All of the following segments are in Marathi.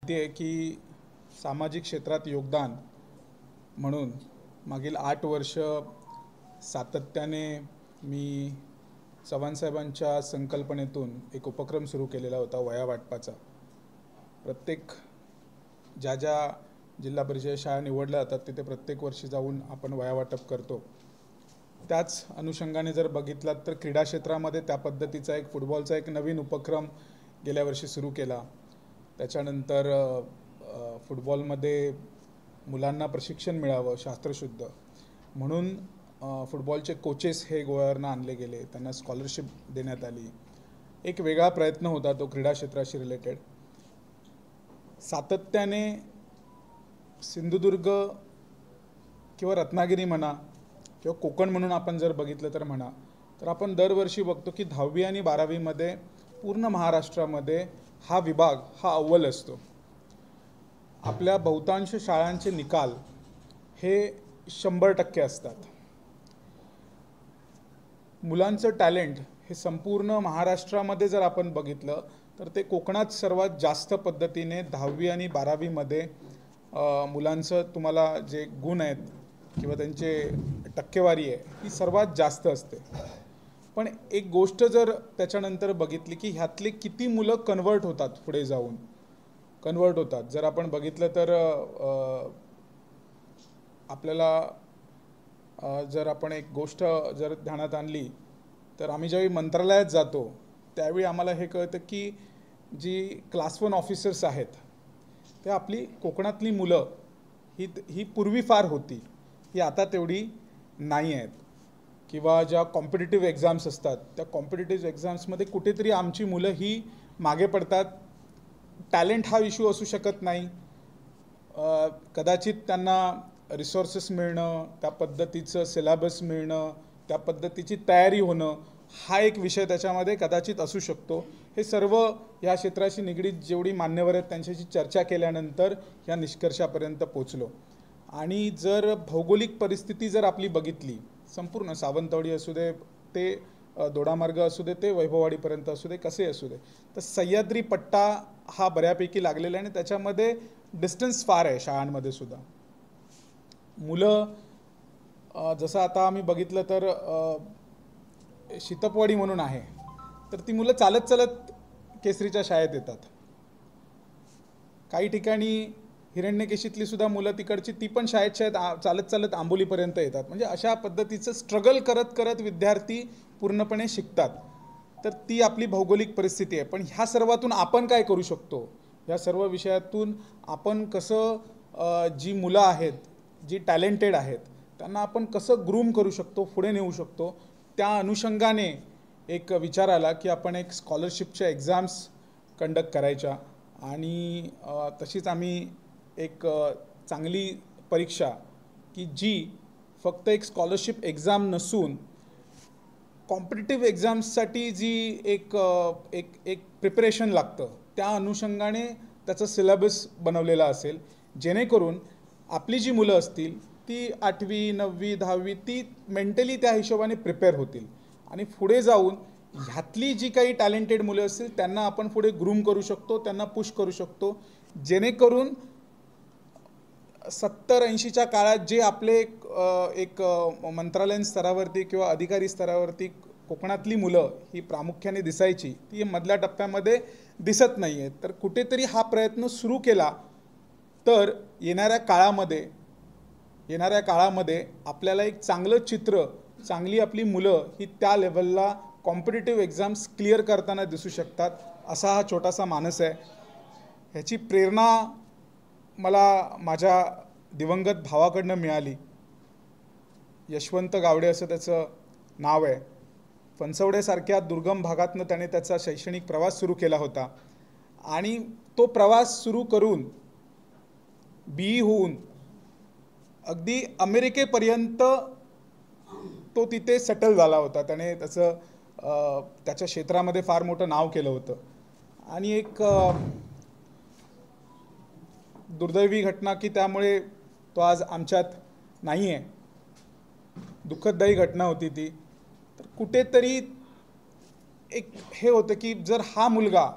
माहिती आहे की सामाजिक क्षेत्रात योगदान म्हणून मागील 8 वर्ष सातत्याने मी चव्हाणसाहेबांच्या संकल्पनेतून एक उपक्रम सुरू केलेला होता वया वाटपाचा. प्रत्येक ज्या ज्या जिल्हा परिषद शाळा निवडल्या जातात तिथे प्रत्येक वर्षी जाऊन आपण वया वाटप करतो. त्याच अनुषंगाने जर बघितलात तर क्रीडा क्षेत्रामध्ये त्या पद्धतीचा एक फुटबॉलचा एक नवीन उपक्रम गेल्या वर्षी सुरू केला. त्याच्यानंतर फुटबॉलमध्ये मुलांना प्रशिक्षण मिळावं शास्त्रशुद्ध म्हणून फुटबॉलचे कोचेस हे गोव्यावरनं आणले गेले, त्यांना स्कॉलरशिप देण्यात आली. एक वेगळा प्रयत्न होता तो क्रीडा क्षेत्राशी रिलेटेड. सातत्याने सिंधुदुर्ग किंवा रत्नागिरी म्हणा किंवा कोकण म्हणून आपण जर बघितलं तर म्हणा तर आपण दरवर्षी बघतो की 10वी आणि 12वीमध्ये पूर्ण महाराष्ट्रामध्ये हा विभाग हा अव्वल असतो. आपल्या बहुतांश शाळांचे निकाल हे 100% असतात. मुलांचं टॅलेंट हे संपूर्ण महाराष्ट्रामध्ये जर आपण बघितलं तर ते कोकणात सर्वात जास्त पद्धतीने 10वी आणि 12वीमध्ये मुलांचं तुम्हाला जे गुण आहेत किंवा त्यांचे टक्केवारी आहे ही सर्वात जास्त असते. पण एक गोष्ट जर त्याच्यानंतर बघितली की ह्यातले किती मुलं कन्वर्ट होतात, पुढे जाऊन कन्वर्ट होतात. जर आपण बघितलं तर आपल्याला जर आपण एक गोष्ट जर ध्यानात आणली तर आम्ही ज्यावेळी मंत्रालयात जातो त्यावेळी आम्हाला हे कळतं की जी क्लास 1 ऑफिसर्स आहेत ते आपली कोकणातली मुलं ही पूर्वी फार होती, ही आता तेवढी नाही आहेत. किंवा ज्या कॉम्पिटिटिव्ह एक्झाम्स असतात त्या कॉम्पिटिटिव्ह एक्झाम्समध्ये कुठेतरी आमची मुलं ही मागे पडतात. टॅलेंट हा इश्यू असू शकत नाही, कदाचित त्यांना रिसोर्सेस मिळणं, त्या पद्धतीचं सिलेबस मिळणं, त्या पद्धतीची तयारी होणं हा एक विषय त्याच्यामध्ये कदाचित असू शकतो. हे सर्व या क्षेत्राशी निगडीत जेवढी मान्यवर आहेत त्यांच्याशी चर्चा केल्यानंतर या निष्कर्षापर्यंत पोचलो. आणि जर भौगोलिक परिस्थिती जर आपली बघितली, संपूर्ण सावंतवाडी असू दे ते दोडामार्ग असू दे ते वैभववाडीपर्यंत असू दे कसे असू दे, तर सह्याद्री पट्टा हा बऱ्यापैकी लागलेला आहे आणि त्याच्यामध्ये डिस्टन्स फार आहे. शाळांमध्ये सुद्धा मुलं जसं आता आम्ही बघितलं तर शीतपवाडी म्हणून आहे तर ती मुलं चालत चालत केसरीच्या शाळेत येतात. काही ठिकाणी हिरण्यकेशीतली सुद्धा मुलं तिकडची ती पण शाळेत चालत चालत आंबोलीपर्यंत येतात. म्हणजे अशा पद्धतीचं स्ट्रगल करत करत विद्यार्थी पूर्णपणे शिकतात. तर ती आपली भौगोलिक परिस्थिती आहे. पण ह्या सर्वातून आपण काय करू शकतो, ह्या सर्व विषयातून आपण कसं जी मुलं आहेत जी टॅलेंटेड आहेत त्यांना आपण कसं ग्रूम करू शकतो, पुढे नेऊ शकतो, त्या अनुषंगाने एक विचार आला की आपण एक स्कॉलरशिपच्या एक्झाम्स कंडक्ट करायच्या. आणि तशीच आम्ही एक चांगली परीक्षा की जी फक्त एक स्कॉलरशिप एक्झाम नसून कॉम्पिटिटिव्ह एक्झाम्ससाठी जी एक एक एक प्रिपरेशन लागतं त्या अनुषंगाने त्याचं सिलेबस बनवलेला असेल, जेणेकरून आपली जी मुलं असतील ती 8वी 9वी 10वी ती मेंटली त्या हिशोबाने प्रिपेअर होतील आणि पुढे जाऊन ह्यातली जी काही टॅलेंटेड मुलं असतील त्यांना आपण पुढे ग्रूम करू शकतो, त्यांना पुश करू शकतो, जेणेकरून 70-80च्या काळात जे आपले एक मंत्रालयीन स्तरावरती किंवा अधिकारी स्तरावरती कोकणातली मुलं ही प्रामुख्याने दिसायची ती मधल्या टप्प्यामध्ये दिसत नाही आहे. तर कुठेतरी हा प्रयत्न सुरू केला तर येणाऱ्या काळामध्ये आपल्याला एक चांगलं चित्र, चांगली आपली मुलं ही त्या लेवलला कॉम्पिटिटिव्ह एक्झाम्स क्लिअर करताना दिसू शकतात. असा हा छोटासा मानस आहे. ह्याची प्रेरणा मला माझ्या दिवंगत भावाकडनं मिळाली. यशवंत गावडे असं त्याचं नाव आहे. फणसवड्यासारख्या दुर्गम भागातनं त्याने त्याचा शैक्षणिक प्रवास सुरू केला होता आणि तो प्रवास सुरू करून BE होऊन अगदी अमेरिकेपर्यंत तो तिथे सेटल झाला होता. त्याने त्याच्या क्षेत्रामध्ये फार मोठं नाव केलं होतं. आणि एक दुर्दैवी घटना की त्यामुळे तो आज आमच्यात नाही आहे, दुःखदायी घटना होती ती. तर कुठेतरी एक हे होतं की जर हा मुलगा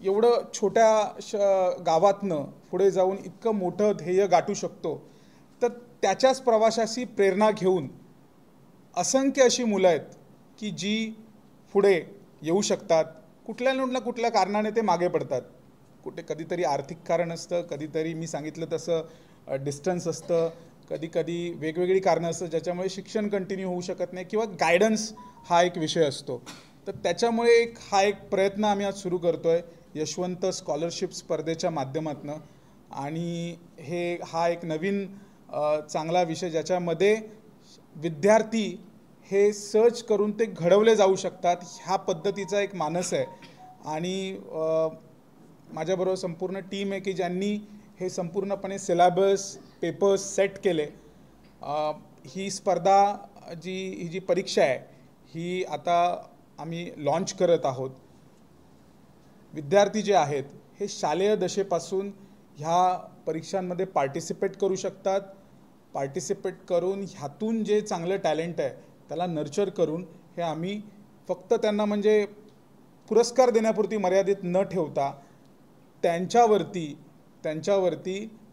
एवढं छोट्या गावातनं पुढे जाऊन इतकं मोठं ध्येय गाठू शकतो, तर त्याच्याच प्रवासाची प्रेरणा घेऊन असंख्य अशी मुलं आहेत की जी पुढे येऊ शकतात. कुठल्या ना कुठल्या कारणाने ते मागे पडतात. कुठे कधीतरी आर्थिक कारण असतं, कधीतरी मी सांगितलं तसं डिस्टन्स असतं, कधी वेगवेगळी कारणं असतं ज्याच्यामुळे शिक्षण कंटिन्यू होऊ शकत नाही, किंवा गायडन्स हा एक विषय असतो. तर त्याच्यामुळे हा एक प्रयत्न आम्ही आज सुरू करतो आहे यशवंत स्कॉलरशिप स्पर्धेच्या माध्यमातून. आणि हा एक नवीन चांगला विषय ज्याच्यामध्ये विद्यार्थी हे सर्च करून ते घडवले जाऊ शकतात, ह्या पद्धतीचा एक मानस आहे. आणि माझ्याबरोबर संपूर्ण टीम आहे की ज्यांनी हे संपूर्णपणे सिलेबस पेपर्स सेट केले. ही स्पर्धा ही जी परीक्षा आहे ही आता आम्ही लॉन्च करत आहोत. विद्यार्थी जे आहेत हे शालेय दशेपासून ह्या परीक्षांमध्ये पार्टिसिपेट करू शकतात. पार्टिसिपेट करून ह्यातून जे चांगलं टॅलेंट आहे त्याला नर्चर करून हे आम्ही फक्त त्यांना म्हणजे पुरस्कार देण्यापुरती मर्यादित न ठेवता त्यांच्यावरती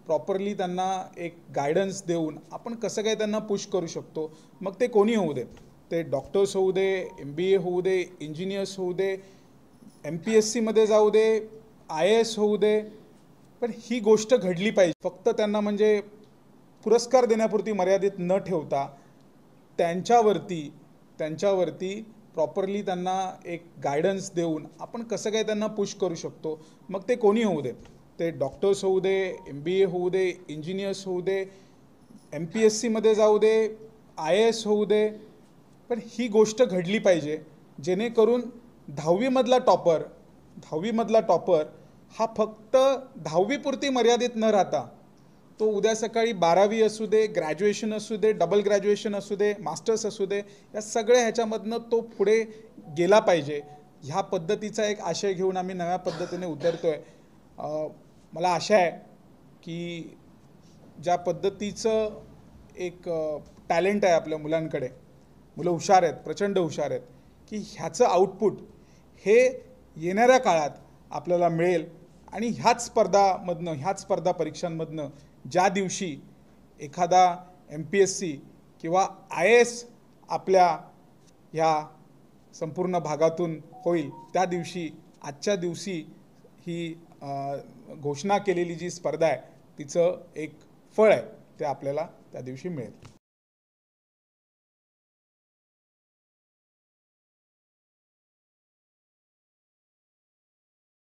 प्रॉपरली त्यांना एक गायडन्स देऊन आपण कसं काय त्यांना पुश करू शकतो. मग ते कोणी होऊ दे, ते डॉक्टर्स होऊ दे, MBA होऊ दे, इंजिनियर्स होऊ दे, MPSCमध्ये जाऊ दे, IAS होऊ दे, पण ही गोष्ट घडली पाहिजे. फक्त त्यांना म्हणजे पुरस्कार देण्यापुरती मर्यादित न ठेवता त्यांच्यावरती प्रॉपरली त्यांना एक गायडन्स देऊन आपण कसं काय त्यांना पुश करू शकतो. मग ते कोणी होऊ दे, ते डॉक्टर्स होऊ दे, MBA होऊ दे, इंजिनियर्स होऊ दे, MPSCमध्ये जाऊ दे, IAS होऊ दे, पण ही गोष्ट घडली पाहिजे जेणेकरून 10वीमधला टॉपर हा फक्त 10वीपुरती मर्यादित न राहता तो उद्या सकाळी 12वी असू दे, ग्रॅज्युएशन असू दे, डबल ग्रॅज्युएशन असू दे, मास्टर्स असू दे, या सगळ्या ह्याच्यामधनं तो पुढे गेला पाहिजे. ह्या पद्धतीचा एक आशय घेऊन आम्ही नव्या पद्धतीने उतरतो आहे. मला आशा आहे की ज्या पद्धतीचं एक टॅलेंट आहे आपल्या मुलांकडे, मुलं हुशार आहेत, प्रचंड हुशार आहेत, की ह्याचं आउटपुट हे येणाऱ्या काळात आपल्याला मिळेल. आणि ह्याच स्पर्धा परीक्षांमधनं ज्या दिवशी एखादा MPSC किंवा IAS आपल्या ह्या संपूर्ण भागातून होईल, त्या दिवशी आजच्या दिवशी ही घोषणा केलेली जी स्पर्धा आहे तिचं एक फळ आहे ते आपल्याला त्या दिवशी मिळेल.